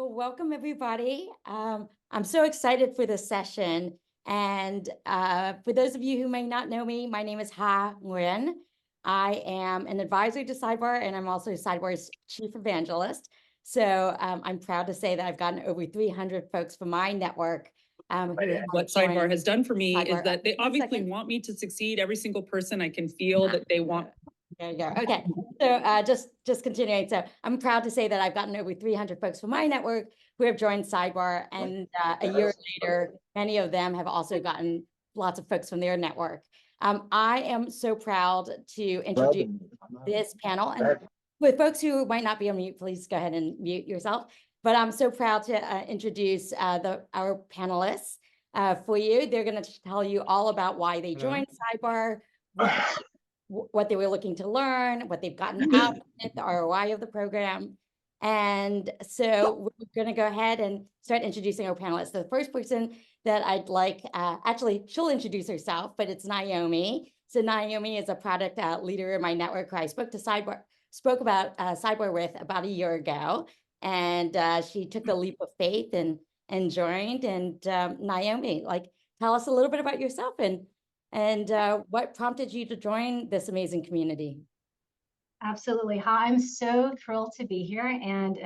Well, welcome everybody. I'm so excited for this session. And for those of you who may not know me, my name is Ha Nguyen. I am an advisor to Sidebar, and I'm also Sidebar's chief evangelist. So I'm proud to say that I've gotten over 300 folks from my network. What Sidebar has done for me is that they obviously want me to succeed. Every single person, I can feel that they want. There you go. Okay. So just continuing. So I'm proud to say that I've gotten over 300 folks from my network who have joined Sidebar. And a year later, many of them have also gotten lots of folks from their network. I am so proud to introduce this panel. And with folks who might not be on mute, please go ahead and mute yourself. But I'm so proud to introduce our panelists for you. They're going to tell you all about why they joined Sidebar, what they were looking to learn, what they've gotten out of it, the ROI of the program. And so we're going to go ahead and start introducing our panelists. The first person that I'd like, actually, she'll introduce herself, but it's Naomi. So Naomi is a product leader in my network who I spoke about Sidebar with about a year ago. And she took the leap of faith and joined. And Naomi, tell us a little bit about yourself and what prompted you to join this amazing community? Absolutely. Hi, I'm so thrilled to be here, and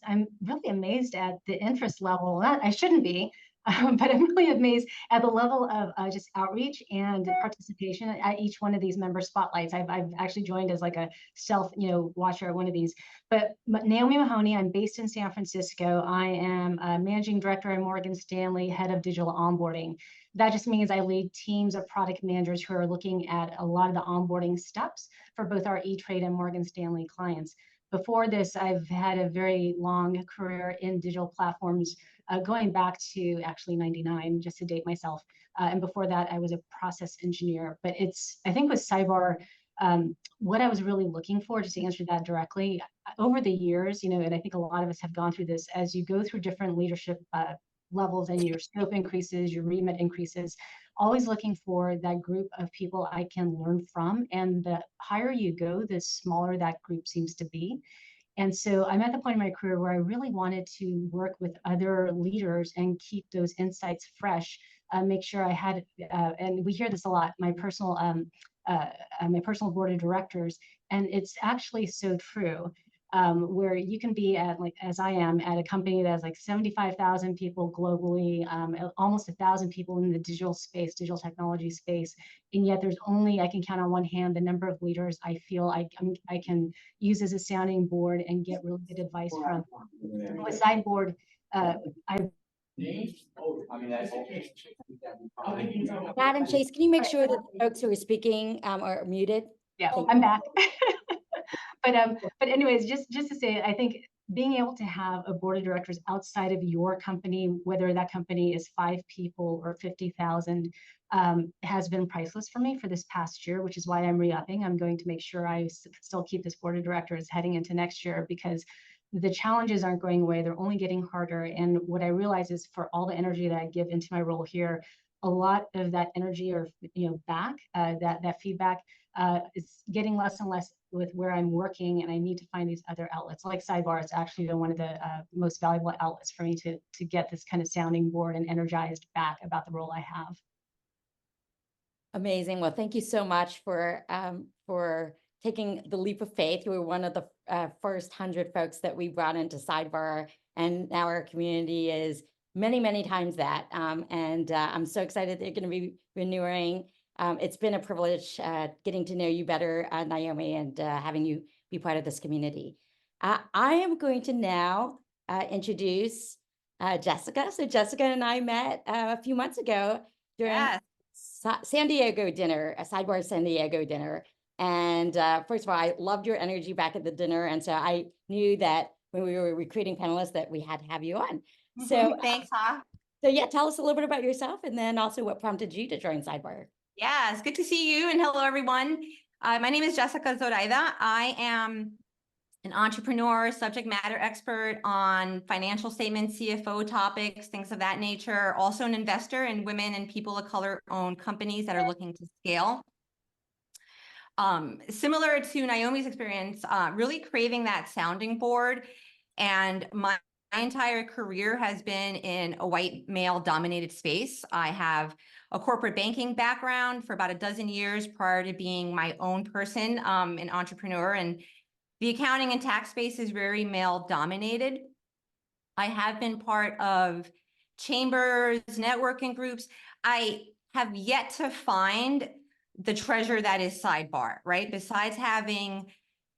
I'm really amazed at the interest level. I shouldn't be, but I'm really amazed at the level of just outreach and participation at each one of these member spotlights. I've actually joined as like a self, watcher at one of these. But Naomi Mahoney, I'm based in San Francisco. I am a managing director at Morgan Stanley, head of digital onboarding. That just means I lead teams of product managers who are looking at a lot of the onboarding steps for both our E-Trade and Morgan Stanley clients. Before this, I've had a very long career in digital platforms, going back to actually 99, just to date myself. And before that, I was a process engineer. But I think with Sidebar, what I was really looking for, just to answer that directly, over the years, and I think a lot of us have gone through this, as you go through different leadership levels and your scope increases, your remit increases, always looking for that group of people I can learn from. And the higher you go, the smaller that group seems to be. And so I'm at the point in my career where I really wanted to work with other leaders and keep those insights fresh, make sure I had, and we hear this a lot, my personal board of directors, and it's actually so true. Where you can be at, like, as I am, at a company that has like 75,000 people globally, almost 1,000 people in the digital technology space. And yet there's only, I can count on one hand, the number of leaders I feel I can use as a sounding board and get really good advice from. With Sideboard, Matt and Chase, can you make sure that the folks who are speaking are muted? Yeah, I'm back. But anyways, just to say, I think being able to have a board of directors outside of your company, whether that company is 5 people or 50,000, has been priceless for me for this past year, which is why I'm re-upping. I'm going to make sure I still keep this board of directors heading into next year, because the challenges aren't going away. They're only getting harder. And what I realize is, for all the energy that I give into my role here, a lot of that energy, or back, that feedback is getting less and less with where I'm working, and I need to find these other outlets. Like Sidebar, it's actually been one of the most valuable outlets for me to get this kind of sounding board and energized back about the role I have. Amazing. Well, thank you so much for taking the leap of faith. You were one of the first 100 folks that we brought into Sidebar, and now our community is many, many times that. And I'm so excited they're going to be renewing. It's been a privilege getting to know you better, Naomi, and having you be part of this community. I am going to now introduce Jessica. So Jessica and I met a few months ago during San Diego dinner, a Sidebar San Diego dinner. And first of all, I loved your energy back at the dinner. And so I knew that when we were recruiting panelists that we had to have you on. So thanks, Ha. So yeah, tell us a little bit about yourself, and then also what prompted you to join Sidebar. Yeah, it's good to see you, and hello, everyone. My name is Jessica Zoraida. I am an entrepreneur, subject matter expert on financial statements, CFO topics, things of that nature. Also an investor in women and people of color-owned companies that are looking to scale. Similar to Naomi's experience, really craving that sounding board. And my entire career has been in a white male dominated space. I have a corporate banking background for about a dozen years prior to being my own person, an entrepreneur, and the accounting and tax space is very male dominated. I have been part of chambers, networking groups. I have yet to find the treasure that is Sidebar, right? Besides having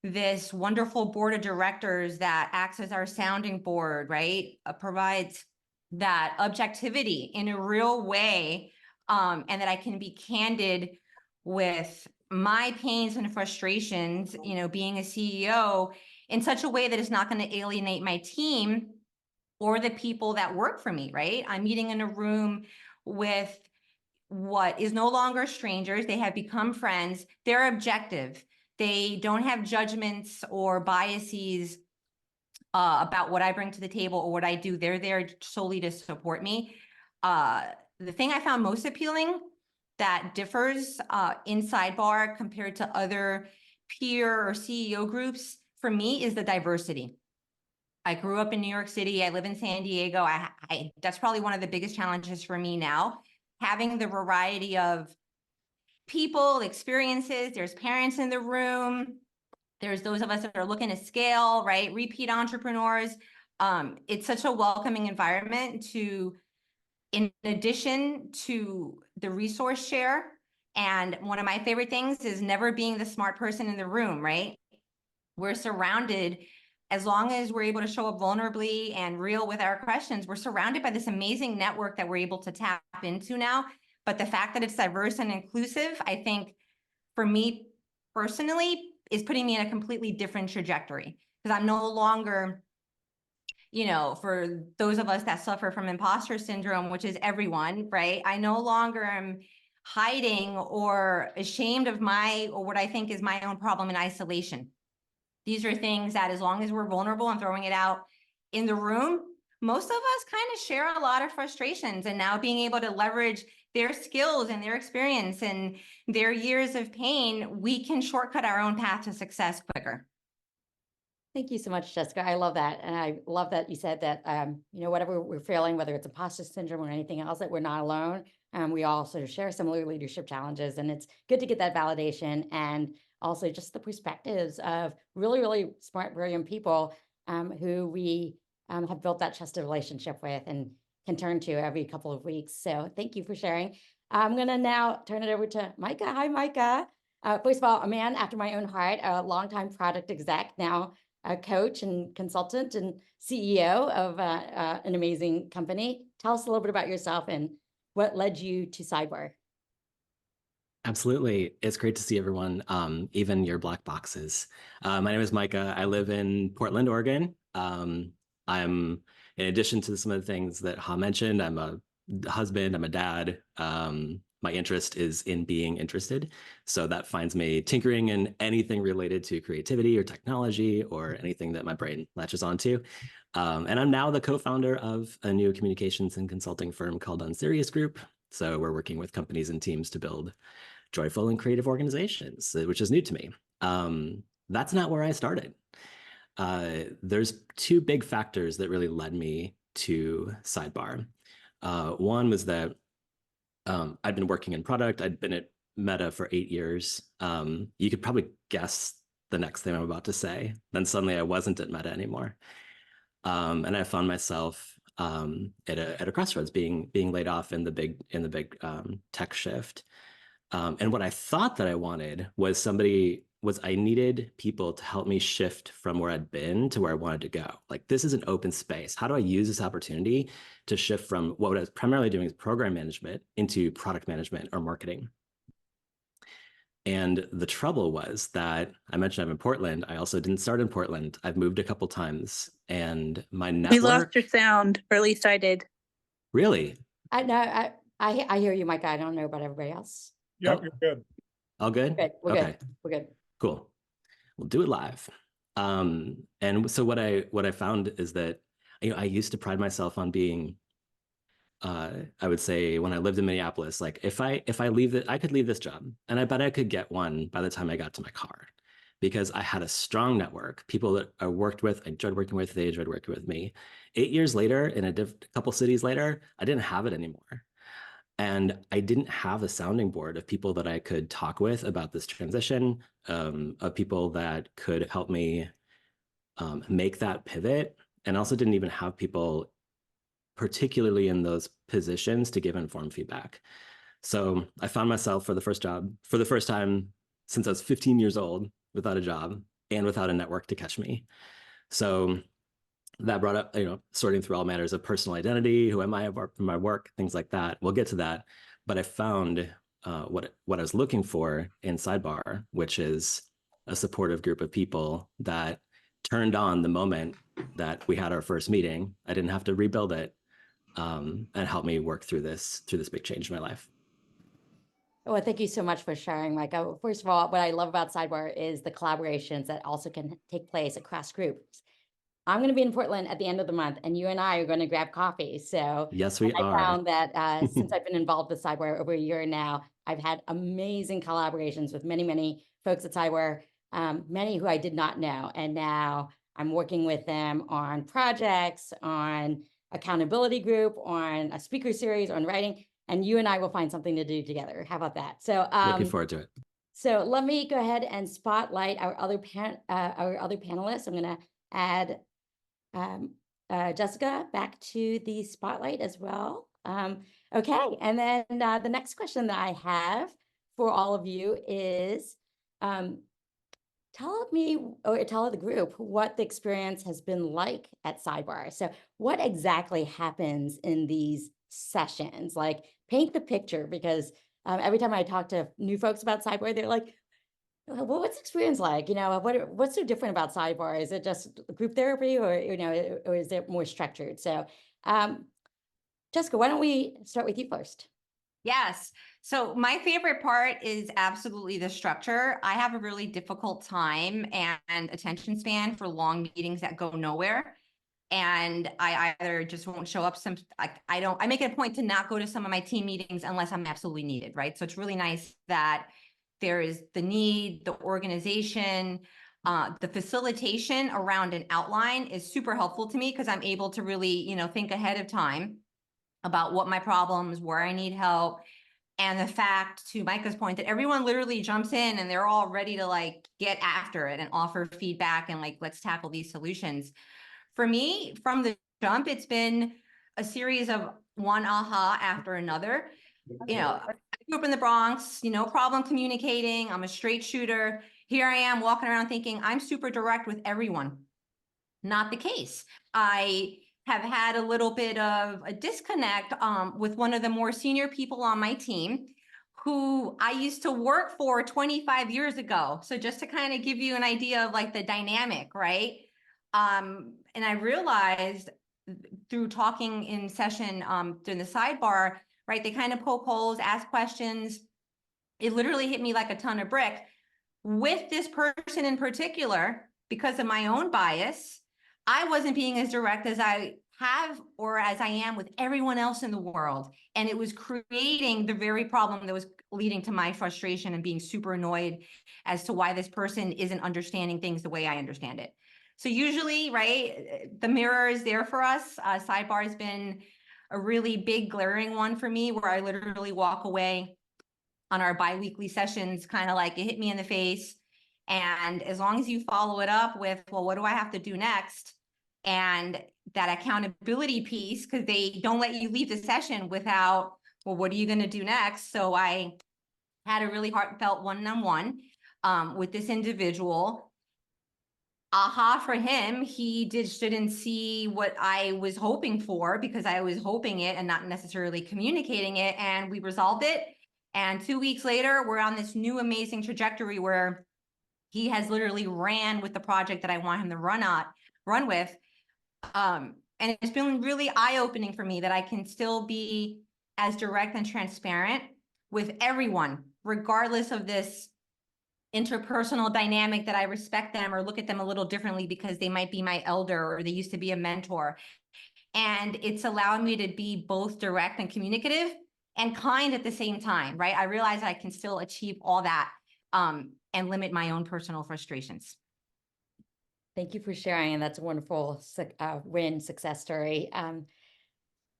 this wonderful board of directors that acts as our sounding board, right? Provides that objectivity in a real way, and that I can be candid with my pains and frustrations, you know, being a CEO in such a way that it's not going to alienate my team or the people that work for me, right? I'm meeting in a room with what is no longer strangers. They have become friends. They're objective. They don't have judgments or biases about what I bring to the table or what I do. They're there solely to support me. The thing I found most appealing that differs in Sidebar compared to other peer or CEO groups for me is the diversity. I grew up in New York City. I live in San Diego. That's probably one of the biggest challenges for me now, having the variety of people, experiences. There's parents in the room. There's those of us that are looking to scale, right? Repeat entrepreneurs. It's such a welcoming environment to, in addition to the resource share. And one of my favorite things is never being the smart person in the room, right? We're surrounded, as long as we're able to show up vulnerably and real with our questions, we're surrounded by this amazing network that we're able to tap into now. But the fact that it's diverse and inclusive, I think for me personally, is putting me in a completely different trajectory, because I'm no longer, you know, for those of us that suffer from imposter syndrome, which is everyone, right? I no longer am hiding or ashamed of my, or what I think is my own problem in isolation. These are things that as long as we're vulnerable and throwing it out in the room, most of us kind of share a lot of frustrations, and now being able to leverage their skills and their experience and their years of pain, we can shortcut our own path to success quicker. Thank you so much, Jessica. I love that. And I love that you said that, you know, whatever we're feeling, whether it's imposter syndrome or anything else, that we're not alone. We all sort of share similar leadership challenges, and it's good to get that validation and also just the perspectives of really, really smart, brilliant people who we have built that trusted relationship with and can turn to every couple of weeks. So thank you for sharing. I'm going to now turn it over to Micah. Hi, Micah. First of all, a man after my own heart, a longtime product exec, now a coach and consultant and CEO of an amazing company. Tell us a little bit about yourself and what led you to Sidebar. Absolutely. It's great to see everyone, even your black boxes. My name is Micah. I live in Portland, Oregon. I'm, in addition to some of the things that Ha mentioned, I'm a husband, I'm a dad. My interest is in being interested. So that finds me tinkering in anything related to creativity or technology or anything that my brain latches onto. And I'm now the co-founder of a new communications and consulting firm called Unserious Group. So we're working with companies and teams to build joyful and creative organizations, which is new to me. That's not where I started. There's two big factors that really led me to Sidebar. One was that I'd been working in product. I'd been at Meta for 8 years. You could probably guess the next thing I'm about to say. Then suddenly I wasn't at Meta anymore. And I found myself at a crossroads, being laid off in the big tech shift. And what I thought that I wanted was I needed people to help me shift from where I'd been to where I wanted to go. Like, this is an open space. How do I use this opportunity to shift from what I was primarily doing as program management into product management or marketing? And the trouble was that I mentioned I'm in Portland. I also didn't start in Portland. I've moved a couple times, and my network. We lost your sound, or at least I did. Really? I hear you, Micah. I don't know about everybody else. Yep, Oh. you're good. All good? Good. We're Okay. good. We're good. Cool. We'll do it live. And so what I found is that, you know, I used to pride myself on being, I would say when I lived in Minneapolis, like if I leave it, I could leave this job, and I bet I could get one by the time I got to my car. because I had a strong network, people that I worked with, I enjoyed working with, they enjoyed working with me. 8 years later, in a couple cities later, I didn't have it anymore. And I didn't have a sounding board of people that I could talk with about this transition, of people that could help me make that pivot. And also didn't even have people particularly in those positions to give informed feedback. So I found myself for the first time since I was 15 years old, without a job and without a network to catch me. So that brought up, sorting through all matters of personal identity, who am I apart from my work, things like that. We'll get to that. But I found what I was looking for in Sidebar, which is a supportive group of people that turned on the moment that we had our first meeting. I didn't have to rebuild it, and help me work through this big change in my life. Well, thank you so much for sharing, Micah. First of all, what I love about Sidebar is the collaborations that also can take place across groups. I'm going to be in Portland at the end of the month, and you and I are going to grab coffee. So yes, we are. I found that since I've been involved with Sidebar over a year now, I've had amazing collaborations with many, many folks at Sidebar, many who I did not know. And now I'm working with them on projects, on accountability group, on a speaker series, on writing, and you and I will find something to do together. How about that? So looking forward to it. So let me go ahead and spotlight our other panelists. I'm going to add Jessica back to the spotlight as well. Okay, and then the next question that I have for all of you is, tell me, or tell the group what the experience has been like at Sidebar. So what exactly happens in these sessions? Like, paint the picture, because every time I talk to new folks about Sidebar, they're like, well, what's the experience like? What's so different about Sidebar? Is it just group therapy, or or is it more structured? So, Jessica, why don't we start with you first? Yes. So my favorite part is absolutely the structure. I have a really difficult time and attention span for long meetings that go nowhere. And I either just won't show up. I make it a point to not go to some of my team meetings unless I'm absolutely needed, right? So it's really nice that there is the need, the organization, the facilitation around an outline is super helpful to me, because I'm able to really, think ahead of time about what my problems, where I need help. And the fact, to Micah's point, that everyone literally jumps in and they're all ready to get after it and offer feedback and let's tackle these solutions. For me, from the jump, it's been a series of one aha after another. I grew up in the Bronx, problem communicating. I'm a straight shooter. Here I am walking around thinking I'm super direct with everyone. Not the case. I have had a little bit of a disconnect with one of the more senior people on my team, who I used to work for 25 years ago. So just to kind of give you an idea of the dynamic, right? And I realized through talking in session during the sidebar, right? They kind of poke holes, ask questions. It literally hit me like a ton of brick. With this person in particular, because of my own bias, I wasn't being as direct as I have or as I am with everyone else in the world. And it was creating the very problem that was leading to my frustration and being super annoyed as to why this person isn't understanding things the way I understand it. So usually, right, the mirror is there for us. Sidebar has been a really big glaring one for me, where I literally walk away on our bi-weekly sessions, kind of it hit me in the face. And as long as you follow it up with, well, what do I have to do next? And that accountability piece, because they don't let you leave the session without, well, what are you going to do next? So I had a really heartfelt one-on-one with this individual. Aha for him, he didn't see what I was hoping for, because I was hoping it and not necessarily communicating it. And we resolved it. And 2 weeks later, we're on this new amazing trajectory where he has literally ran with the project that I want him to run with. And it's been really eye-opening for me that I can still be as direct and transparent with everyone, regardless of this interpersonal dynamic, that I respect them or look at them a little differently because they might be my elder or they used to be a mentor. And it's allowed me to be both direct and communicative and kind at the same time, right? I realize I can still achieve all that and limit my own personal frustrations. Thank you for sharing, and that's a wonderful win success story.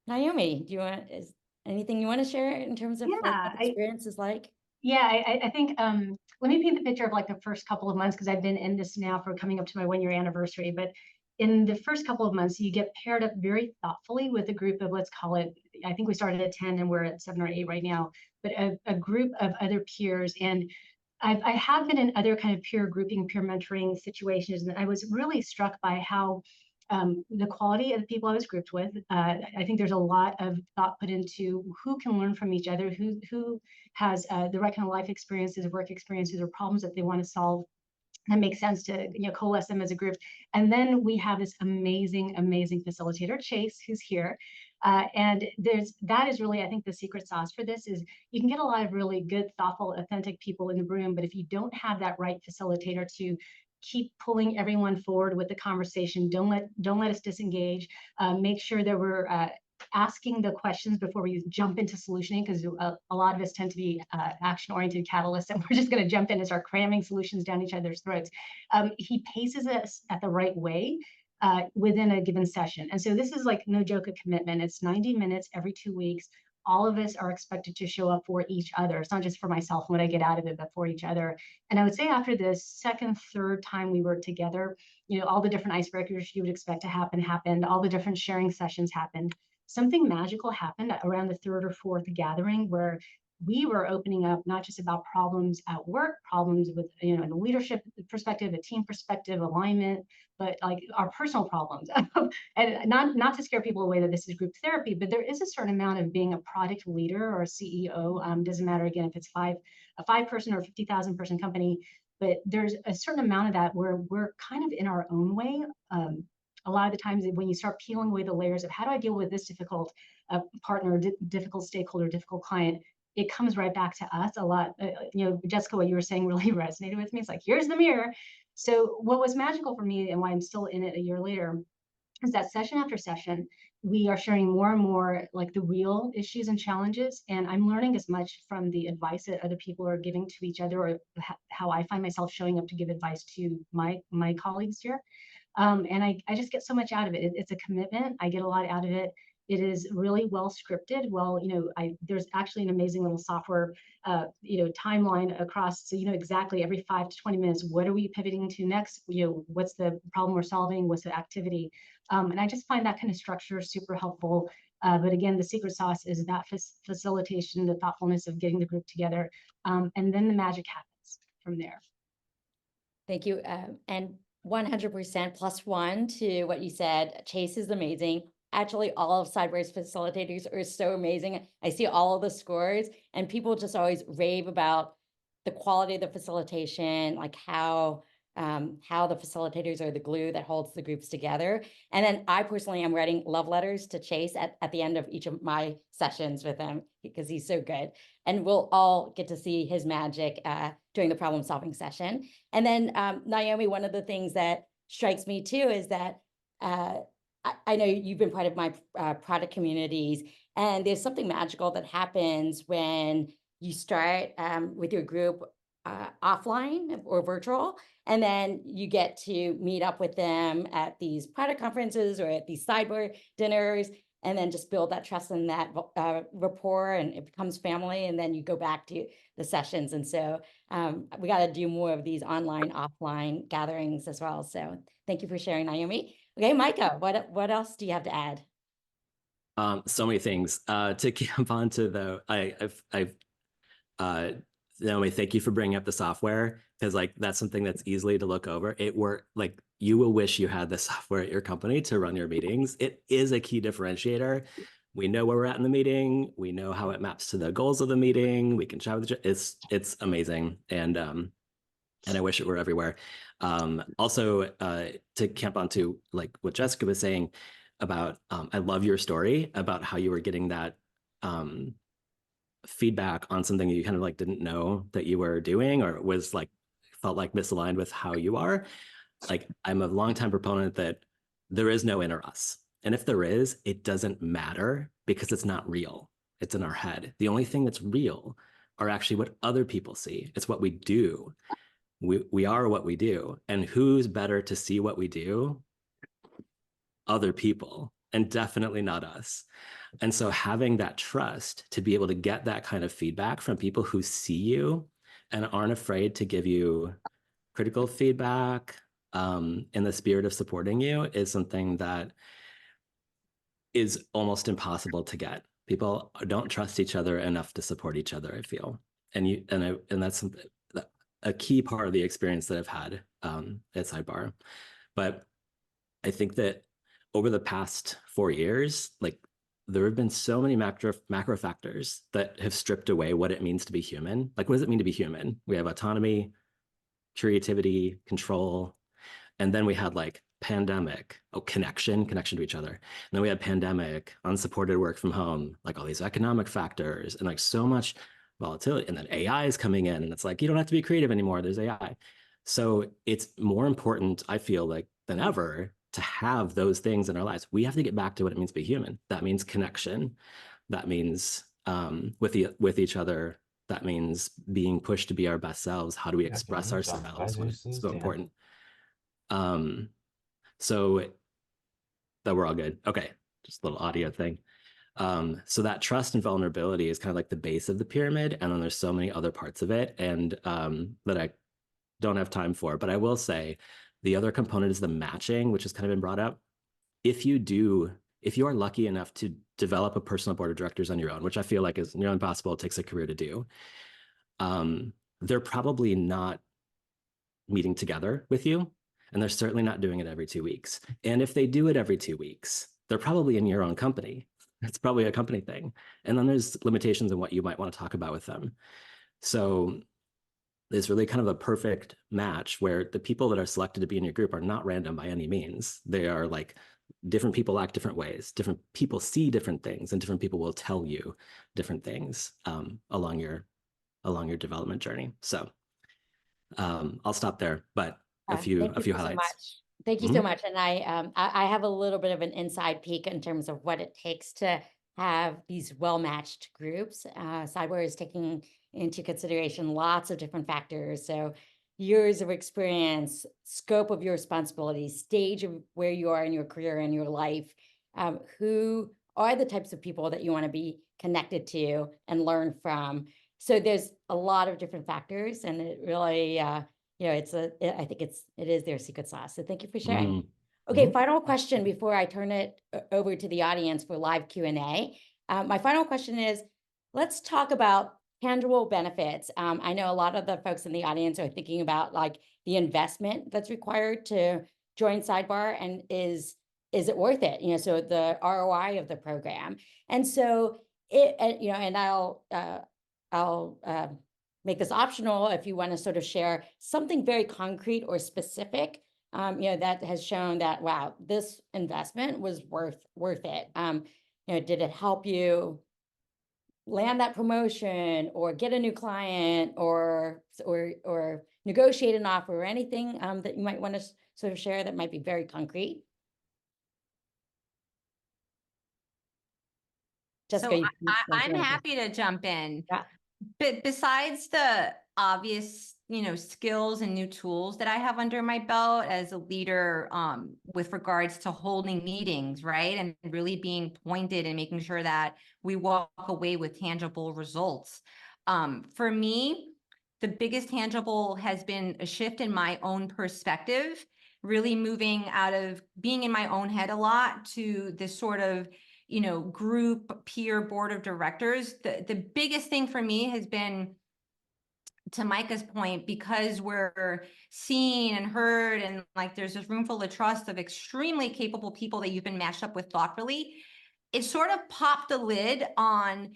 Naomi, is anything you want to share in terms of like, what the experience is like? Yeah, I think let me paint the picture of like the first couple of months, because I've been in this now for coming up to my 1-year anniversary. But in the first couple of months, you get paired up very thoughtfully with a group of, let's call it, I think we started at 10 and we're at 7 or 8 right now, but a group of other peers. And I have been in other kind of peer grouping, peer mentoring situations, and I was really struck by how the quality of the people I was grouped with. I think there's a lot of thought put into who can learn from each other, who has the right kind of life experiences, work experiences, or problems that they want to solve. That makes sense to coalesce them as a group. And then we have this amazing facilitator, Chase, who's here. And that is really, I think, the secret sauce for this is you can get a lot of really good, thoughtful, authentic people in the room, but if you don't have that right facilitator to keep pulling everyone forward with the conversation, don't let us disengage. Make sure that we're asking the questions before we jump into solutioning, because a lot of us tend to be action-oriented catalysts, and we're just going to jump in and start cramming solutions down each other's throats. He paces us at the right way within a given session. And so this is like no joke, a commitment. It's 90 minutes every 2 weeks. All of us are expected to show up for each other. It's not just for myself and what I get out of it, but for each other. And I would say after the second, third time we were together, all the different icebreakers you would expect to happen happened. All the different sharing sessions happened. Something magical happened around the third or fourth gathering where we were opening up not just about problems at work, problems with, in a leadership perspective, a team perspective, alignment, but like our personal problems. And not to scare people away that this is group therapy, but there is a certain amount of being a product leader or a CEO. Doesn't matter, again, if it's a 5-person or 50,000 person company, but there's a certain amount of that where we're kind of in our own way. A lot of the times when you start peeling away the layers of how do I deal with this difficult partner, difficult stakeholder, difficult client, it comes right back to us a lot. Jessica, what you were saying really resonated with me. It's like, here's the mirror. So what was magical for me and why I'm still in it a year later is that session after session, we are sharing more and more like the real issues and challenges. And I'm learning as much from the advice that other people are giving to each other, or how I find myself showing up to give advice to my colleagues here. And I just get so much out of it. It's a commitment. I get a lot out of it. It is really well scripted. Well, there's actually an amazing little software, timeline across. So, exactly every 5 to 20 minutes, what are we pivoting to next? What's the problem we're solving? What's the activity? And I just find that kind of structure super helpful. But again, the secret sauce is that facilitation, the thoughtfulness of getting the group together. And then the magic happens from there. Thank you. And 100% +1 to what you said. Chase is amazing. Actually, all of Sidebar's facilitators are so amazing. I see all of the scores, and people just always rave about the quality of the facilitation, like how the facilitators are the glue that holds the groups together. And then I personally am writing love letters to Chase at the end of each of my sessions with him because he's so good. And we'll all get to see his magic during the problem solving session. And then Naomi, one of the things that strikes me too is that I know you've been part of my product communities, and there's something magical that happens when you start with your group offline or virtual, and then you get to meet up with them at these product conferences or at these Sidebar dinners, and then just build that trust and that rapport, and it becomes family, and then you go back to the sessions. And so we got to do more of these online, offline gatherings as well. So thank you for sharing, Naomi. Okay, Micah, what else do you have to add? So many things. To jump onto Naomi, thank you for bringing up the software, because like that's something that's easily to look over. Like you will wish you had the software at your company to run your meetings. It is a key differentiator. We know where we're at in the meeting. We know how it maps to the goals of the meeting. We can chat with it's amazing. And I wish it were everywhere. Also, to camp onto like what Jessica was saying about, I love your story about how you were getting that feedback on something that you kind of like didn't know that you were doing, or was like felt like misaligned with how you are. Like, I'm a longtime proponent that there is no inner us. And if there is, it doesn't matter because it's not real. It's in our head. The only thing that's real are actually what other people see. It's what we do. we are what we do. And who's better to see what we do? Other people, and definitely not us. And so having that trust to be able to get that kind of feedback from people who see you and aren't afraid to give you critical feedback in the spirit of supporting you is something that is almost impossible to get. People don't trust each other enough to support each other, I feel. And that's a key part of the experience that I've had at Sidebar. But I think that over the past 4 years, like there have been so many macro factors that have stripped away what it means to be human. Like, what does it mean to be human? We have autonomy, creativity, control, and then we had like pandemic, connection to each other. And then we had pandemic, unsupported work from home, like all these economic factors, and like so much volatility. And then AI is coming in, and it's like you don't have to be creative anymore. There's AI. So it's more important, I feel like, than ever to have those things in our lives. We have to get back to what it means to be human. That means connection. That means with each other. That means being pushed to be our best selves. How do we express ourselves when it's so important? So that we're all good. Okay, just a little audio thing. So that trust and vulnerability is kind of like the base of the pyramid, and then there's so many other parts of it, and that I don't have time for. But I will say the other component is the matching, which has kind of been brought up. If you are lucky enough to develop a personal board of directors on your own, which I feel like is nearly impossible, it takes a career to do, they're probably not meeting together with you, and they're certainly not doing it every 2 weeks. And if they do it every 2 weeks, they're probably in your own company. It's probably a company thing. And then there's limitations in what you might want to talk about with them. So it's really kind of a perfect match where the people that are selected to be in your group are not random by any means. They are like different people act different ways. Different people see different things, and different people will tell you different things along your development journey. So I'll stop there, but a few highlights. So much. Thank you so much. And I have a little bit of an inside peek in terms of what it takes to have these well-matched groups. Sidebar is taking into consideration lots of different factors. So years of experience, scope of your responsibilities, stage of where you are in your career and your life, who are the types of people that you want to be connected to and learn from. So there's a lot of different factors, and it really, I think it is their secret sauce. So thank you for sharing. Okay, final question before I turn it over to the audience for live Q&A. My final question is, let's talk about tangible benefits. I know a lot of the folks in the audience are thinking about like the investment that's required to join Sidebar, and is it worth it? So the ROI of the program. And so and I'll make this optional if you want to sort of share something very concrete or specific, that has shown that, wow, this investment was worth it. Did it help you land that promotion or get a new client or negotiate an offer or anything that you might want to sort of share that might be very concrete? Jessica, so I'm happy to jump in. Yeah. But besides the obvious, skills and new tools that I have under my belt as a leader, with regards to holding meetings, right? And really being pointed and making sure that we walk away with tangible results. For me, the biggest tangible has been a shift in my own perspective, really moving out of being in my own head a lot to this sort of group peer board of directors. The biggest thing for me has been, to Micah's point, because we're seen and heard, and like there's this room full of trust of extremely capable people that you've been matched up with thoughtfully, it sort of popped the lid on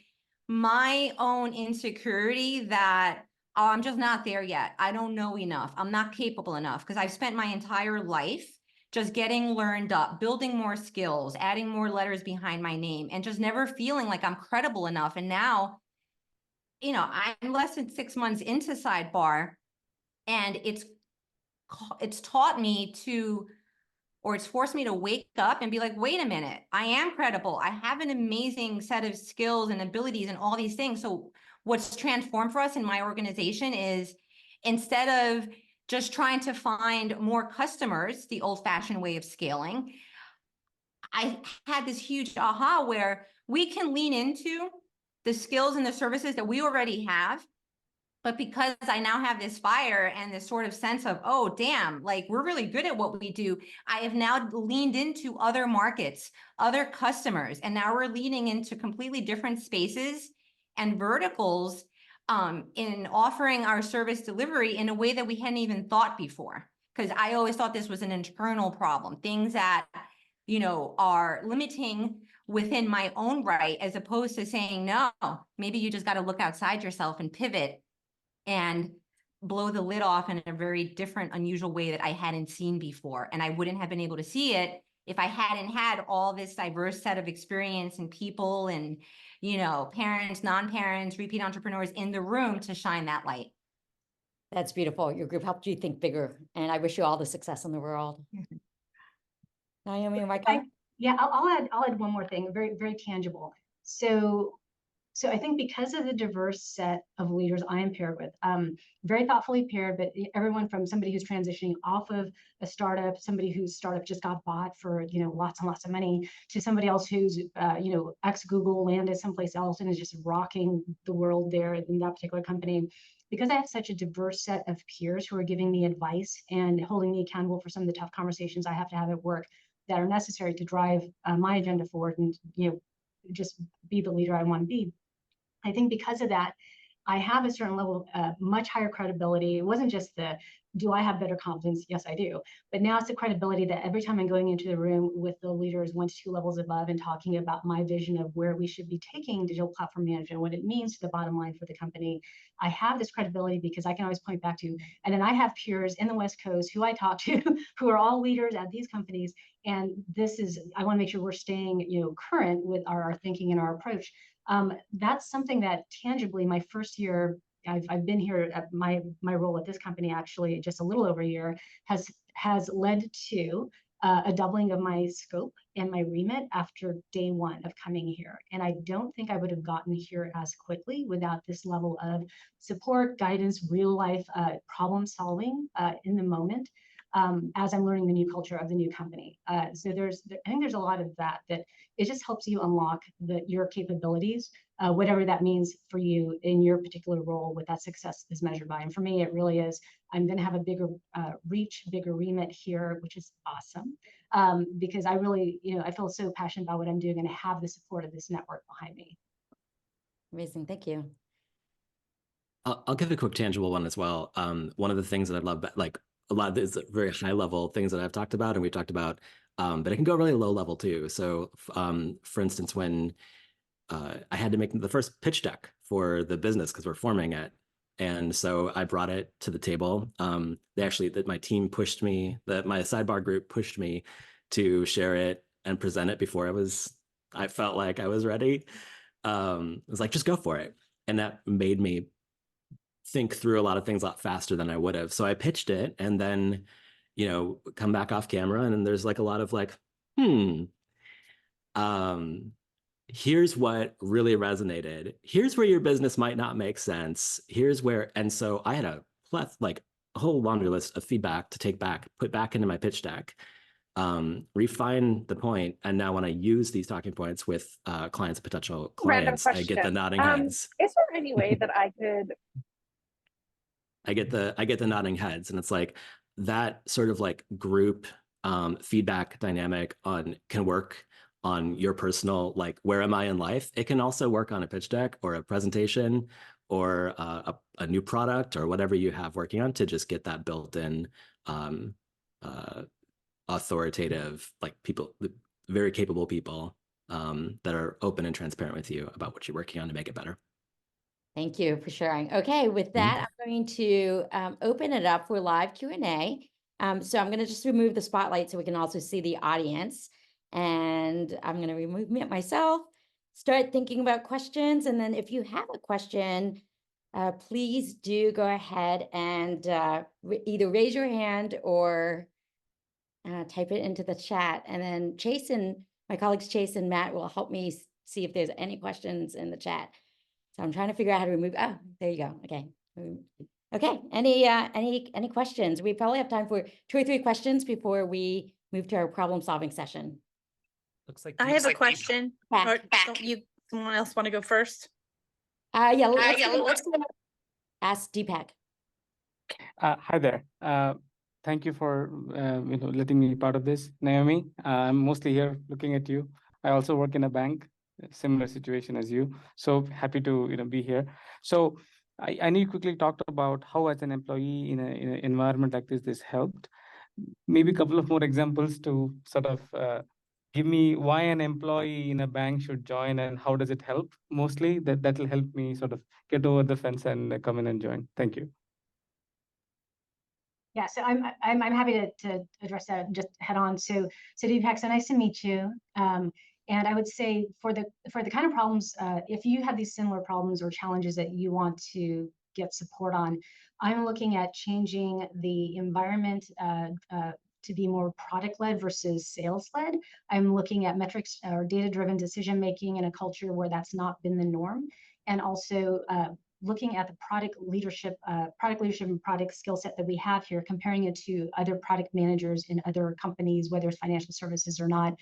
my own insecurity that, oh, I'm just not there yet. I don't know enough. I'm not capable enough, because I've spent my entire life just getting learned up, building more skills, adding more letters behind my name, and just never feeling like I'm credible enough. And now, I'm less than 6 months into Sidebar, and it's taught me to, or it's forced me to wake up and be like, wait a minute, I am credible. I have an amazing set of skills and abilities and all these things. So what's transformed for us in my organization is, instead of just trying to find more customers, the old-fashioned way of scaling, I had this huge aha where we can lean into the skills and the services that we already have. But because I now have this fire and this sort of sense of, oh, damn, like we're really good at what we do, I have now leaned into other markets, other customers, and now we're leaning into completely different spaces and verticals in offering our service delivery in a way that we hadn't even thought before. Because I always thought this was an internal problem, things that, you know, are limiting within my own right, as opposed to saying, no, maybe you just got to look outside yourself and pivot and blow the lid off in a very different, unusual way that I hadn't seen before. And I wouldn't have been able to see it if I hadn't had all this diverse set of experience and people and, you know, parents, non-parents, repeat entrepreneurs in the room to shine that light. That's beautiful. Your group helped you think bigger, and I wish you all the success in the world. Naomi and Micah? Yeah, I'll add one more thing, very, very tangible. So I think because of the diverse set of leaders I am paired with, very thoughtfully paired, but everyone from somebody who's transitioning off of a startup, somebody whose startup just got bought for, you know, lots and lots of money, to somebody else who's, you know, ex-Google, landed someplace else and is just rocking the world there in that particular company. Because I have such a diverse set of peers who are giving me advice and holding me accountable for some of the tough conversations I have to have at work that are necessary to drive my agenda forward and, you know, just be the leader I want to be. I think because of that, I have a certain level of much higher credibility. It wasn't just the, do I have better confidence? Yes, I do. But now it's the credibility that every time I'm going into the room with the leaders 1 to 2 levels above and talking about my vision of where we should be taking digital platform management, what it means to the bottom line for the company, I have this credibility because I can always point back to, and then I have peers in the West Coast who I talk to who are all leaders at these companies. And this is, I want to make sure we're staying, you know, current with our thinking and our approach. That's something that tangibly my first year, I've been here at my role at this company, actually just a little over a year, has led to a doubling of my scope and my remit after day 1 of coming here. And I don't think I would have gotten here as quickly without this level of support, guidance, real life problem solving in the moment. As I'm learning the new culture of the new company. So I think there's a lot of that it just helps you unlock your capabilities, whatever that means for you in your particular role, what that success is measured by. And for me, it really is, I'm going to have a bigger reach, bigger remit here, which is awesome. Because I really, you know, I feel so passionate about what I'm doing and have the support of this network behind me. Amazing. Thank you. I'll give a quick tangible one as well. One of the things that I love, like a lot of these very high level things that I've talked about and we've talked about, but it can go really low level too. So for instance, when I had to make the first pitch deck for the business because we're forming it. And so I brought it to the table. My team pushed me, my Sidebar group pushed me to share it and present it before I felt like I was ready. It was like, just go for it. And that made me think through a lot of things a lot faster than I would have. So I pitched it and then, you know, come back off camera and then there's like a lot of like, here's what really resonated. Here's where your business might not make sense. Here's where, and so I had a whole laundry list of feedback to take back, put back into my pitch deck, refine the point. And now when I use these talking points with clients, potential clients, I get the nodding heads. Is there any way that I could? I get the nodding heads, and it's like that sort of like group feedback dynamic can work on your personal, like, where am I in life? It can also work on a pitch deck or a presentation or a new product or whatever you have working on to just get that built-in authoritative, like people, very capable people that are open and transparent with you about what you're working on to make it better. Thank you for sharing. Okay, with that, I'm going to open it up for live Q&A. So I'm going to just remove the spotlight so we can also see the audience. And I'm going to remove me myself, start thinking about questions. And then if you have a question, please do go ahead and either raise your hand or type it into the chat. And then Chase and my colleagues Chase and Matt will help me see if there's any questions in the chat. So I'm trying to figure out how to remove. Oh, there you go. Okay. Okay, any questions? We probably have time for 2 or 3 questions before we move to our problem-solving session. Looks like I have a question. Back. Or don't you, someone else want to go first? Yeah, let's go ask Deepak. Hi there. Thank you for letting me be part of this, Naomi. I'm mostly here looking at you. I also work in a bank, a similar situation as you. So happy to be here. So I need to quickly talk about how, as an employee in an environment like this helped. Maybe a couple of more examples to sort of give me why an employee in a bank should join and how does it help. Mostly that will help me sort of get over the fence and come in and join. Thank you. Yeah, so I'm happy to address that just head on. So Deepak, so nice to meet you. And I would say for the kind of problems, if you have these similar problems or challenges that you want to get support on, I'm looking at changing the environment to be more product-led versus sales-led. I'm looking at metrics or data-driven decision-making in a culture where that's not been the norm, and also looking at the product leadership and product skill set that we have here, comparing it to other product managers in other companies, whether it's financial services or not.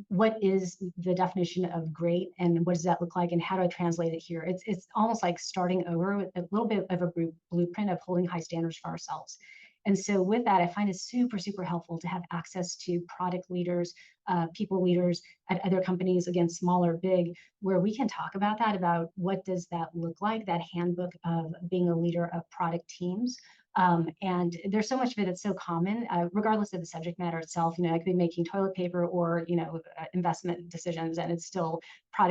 What is the definition of great, and what does that look like, and how do I translate it here? It's almost like starting over with a little bit of a blueprint of holding high standards for ourselves. And so with that, I find it super, super helpful to have access to product leaders, people leaders at other companies, again, small or big, where we can talk about that, about what does that look like, that handbook of being a leader of product teams. And there's so much of it that's so common, regardless of the subject matter itself. I could be making toilet paper or investment decisions, and it's still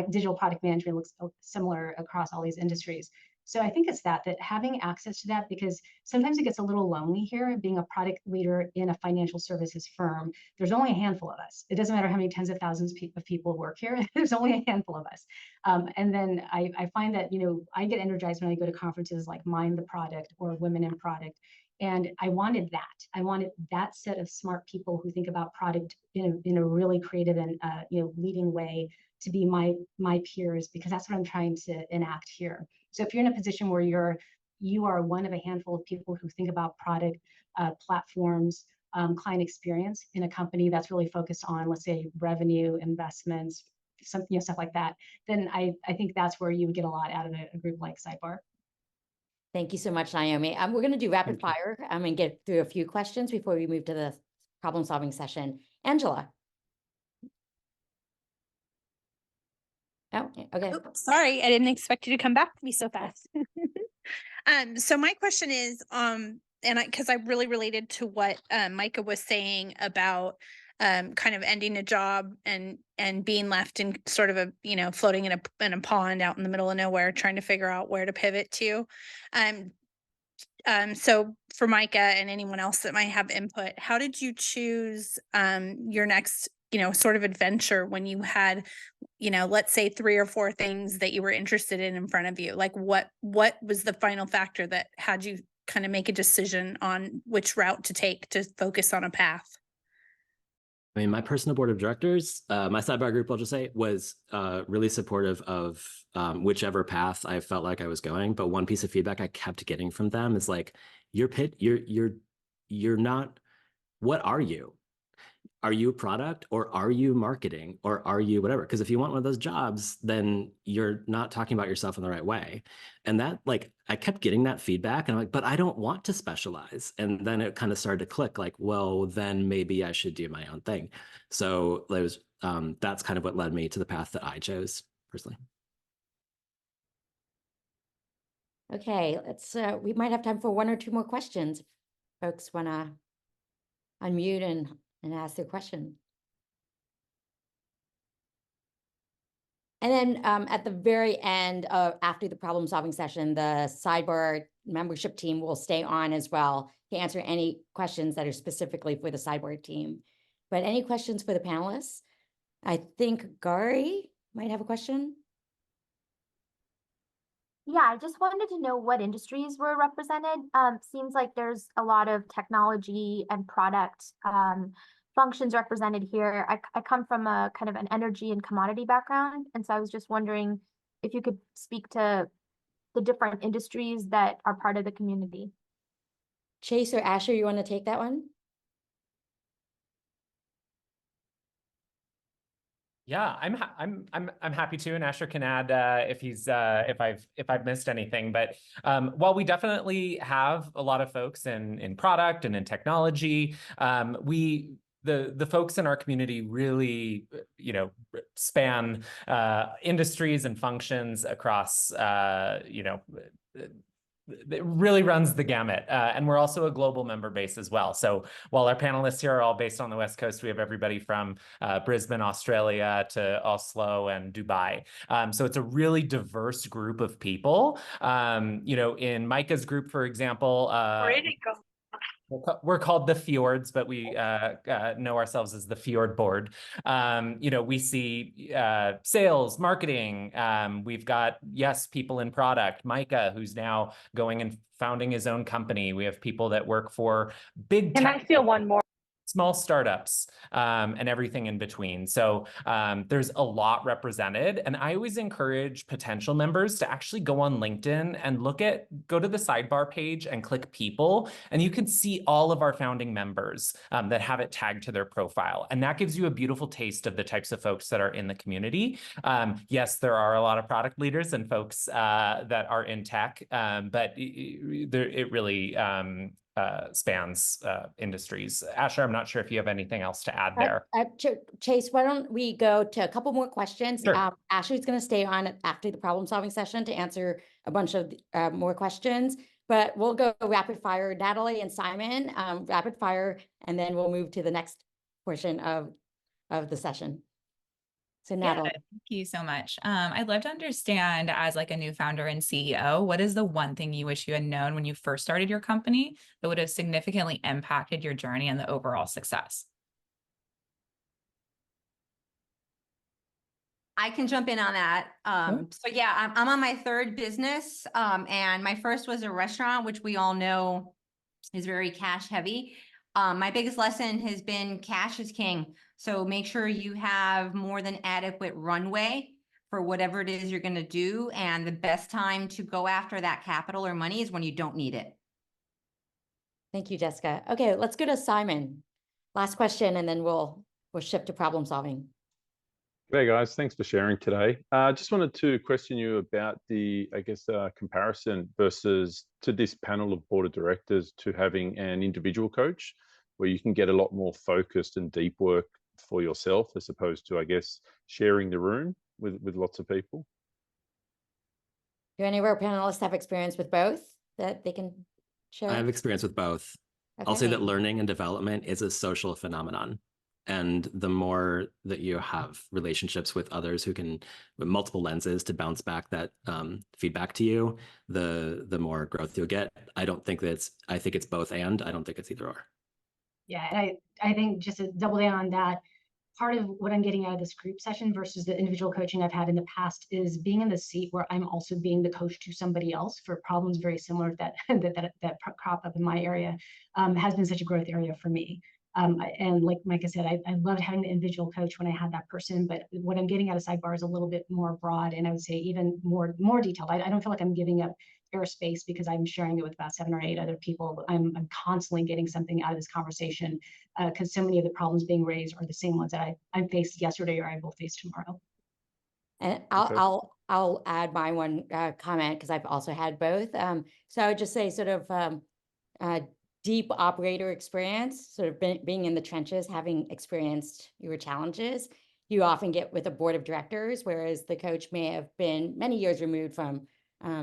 digital product management looks similar across all these industries. So I think it's that having access to that, because sometimes it gets a little lonely here, being a product leader in a financial services firm. There's only a handful of us. It doesn't matter how many tens of thousands of people work here. There's only a handful of us. And then I find that, I get energized when I go to conferences like Mind the Product or Women in Product. And I wanted that. I wanted that set of smart people who think about product in a really creative and leading way to be my peers, because that's what I'm trying to enact here. So if you're in a position where you are one of a handful of people who think about product, platforms, client experience in a company that's really focused on, let's say, revenue, investments, stuff like that, then I think that's where you would get a lot out of a group like Sidebar. Thank you so much, Naomi. We're going to do rapid fire and get through a few questions before we move to the problem-solving session. Angela. Oh, okay. Oh, sorry, I didn't expect you to come back to me so fast. So my question is, because I really related to what Micah was saying about kind of ending a job and being left in sort of a floating in a pond out in the middle of nowhere, trying to figure out where to pivot to. So for Micah and anyone else that might have input, how did you choose your next sort of adventure when you had let's say 3 or 4 things that you were interested in front of you? Like what was the final factor that had you kind of make a decision on which route to take to focus on a path? I mean, my personal board of directors, my Sidebar group, I'll just say, was really supportive of whichever path I felt like I was going. But one piece of feedback I kept getting from them is like, you're not, what are you? Are you a product, or are you marketing, or are you whatever? Because if you want one of those jobs, then you're not talking about yourself in the right way. And that, like, I kept getting that feedback, and I'm like, but I don't want to specialize. And then it kind of started to click, like, well, then maybe I should do my own thing. So it was, that's kind of what led me to the path that I chose personally. Okay, we might have time for 1 or 2 more questions. Folks want to unmute and ask their question. And then at the very end after the problem solving session, the Sidebar membership team will stay on as well to answer any questions that are specifically for the Sidebar team. But any questions for the panelists? I think Gary might have a question. Yeah, I just wanted to know what industries were represented. Seems like there's a lot of technology and product functions represented here. I come from a kind of an energy and commodity background, and so I was just wondering if you could speak to the different industries that are part of the community? Chase or Asher, you want to take that one? Yeah, I'm happy to, and Asher can add if I've missed anything. But while we definitely have a lot of folks in product and in technology, the folks in our community really, span industries and functions across it really runs the gamut. And we're also a global member base as well. So while our panelists here are all based on the West Coast, we have everybody from Brisbane, Australia to Oslo and Dubai. So it's a really diverse group of people. In Micah's group, for example, we're called the Fjords, but we know ourselves as the Fjord Board. We see sales, marketing. We've got, people in product. Micah, who's now going and founding his own company. We have people that work for big Can I tech, steal one more? small startups, and everything in between. So there's a lot represented. And I always encourage potential members to actually go on LinkedIn and go to the Sidebar page and click people. And you can see all of our founding members that have it tagged to their profile. And that gives you a beautiful taste of the types of folks that are in the community. Yes, there are a lot of product leaders and folks that are in tech, but it really spans industries. Asher, I'm not sure if you have anything else to add there. Chase, why don't we go to a couple more questions? Sure. Ashley's going to stay on after the problem solving session to answer a bunch of more questions, but we'll go rapid fire. Natalie and Simon, rapid fire, and then we'll move to the next portion of the session. So Natalie. Yeah, thank you so much. I'd love to understand, as like a new founder and CEO, what is the one thing you wish you had known when you first started your company that would have significantly impacted your journey and the overall success? I can jump in on that. So yeah, I'm on my third business. And my first was a restaurant, which we all know is very cash heavy. My biggest lesson has been cash is king. So make sure you have more than adequate runway for whatever it is you're going to do. And the best time to go after that capital or money is when you don't need it. Thank you, Jessica. Okay, let's go to Simon. Last question, and then we'll shift to problem solving. Hey guys, thanks for sharing today. Just wanted to question you about the, comparison versus to this panel of board of directors to having an individual coach where you can get a lot more focused and deep work for yourself as opposed to, sharing the room with lots of people. Do any of our panelists have experience with both that they can share? I have experience with both. Okay. I'll say that learning and development is a social phenomenon. And the more that you have relationships with others who can, with multiple lenses to bounce back that feedback to you, the more growth you'll get. I think it's both and, I don't think it's either or. Yeah, and I think just to double down on that, part of what I'm getting out of this group session versus the individual coaching I've had in the past is being in the seat where I'm also being the coach to somebody else for problems very similar that crop up in my area has been such a growth area for me. And like Micah said, I loved having the individual coach when I had that person, but what I'm getting out of Sidebar is a little bit more broad, and I would say even more detailed. I don't feel like I'm giving up airspace because I'm sharing it with about 7 or 8 other people. I'm constantly getting something out of this conversation because so many of the problems being raised are the same ones that I faced yesterday or I will face tomorrow. And I'll add my one comment because I've also had both. So I would just say sort of deep operator experience, sort of being in the trenches, having experienced your challenges, you often get with a board of directors, whereas the coach may have been many years removed from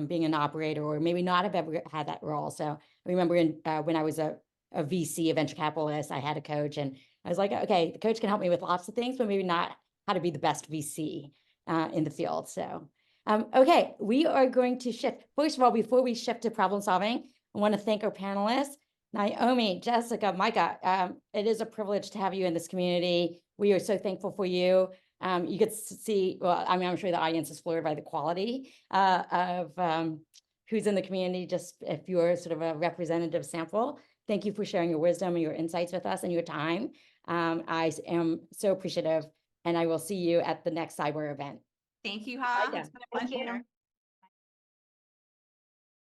being an operator or maybe not have ever had that role. So I remember when I was a VC, a venture capitalist, I had a coach and I was like, okay, the coach can help me with lots of things, but maybe not how to be the best VC in the field. So, okay, we are going to shift. First of all, before we shift to problem solving, I want to thank our panelists. Naomi, Jessica, Micah, it is a privilege to have you in this community. We are so thankful for you. You could see, well, I mean, I'm sure the audience is floored by the quality of who's in the community, just if you're sort of a representative sample. Thank you for sharing your wisdom and your insights with us and your time. I am so appreciative, and I will see you at the next Sidebar event. Thank you, Ha. Yeah. It's been a pleasure.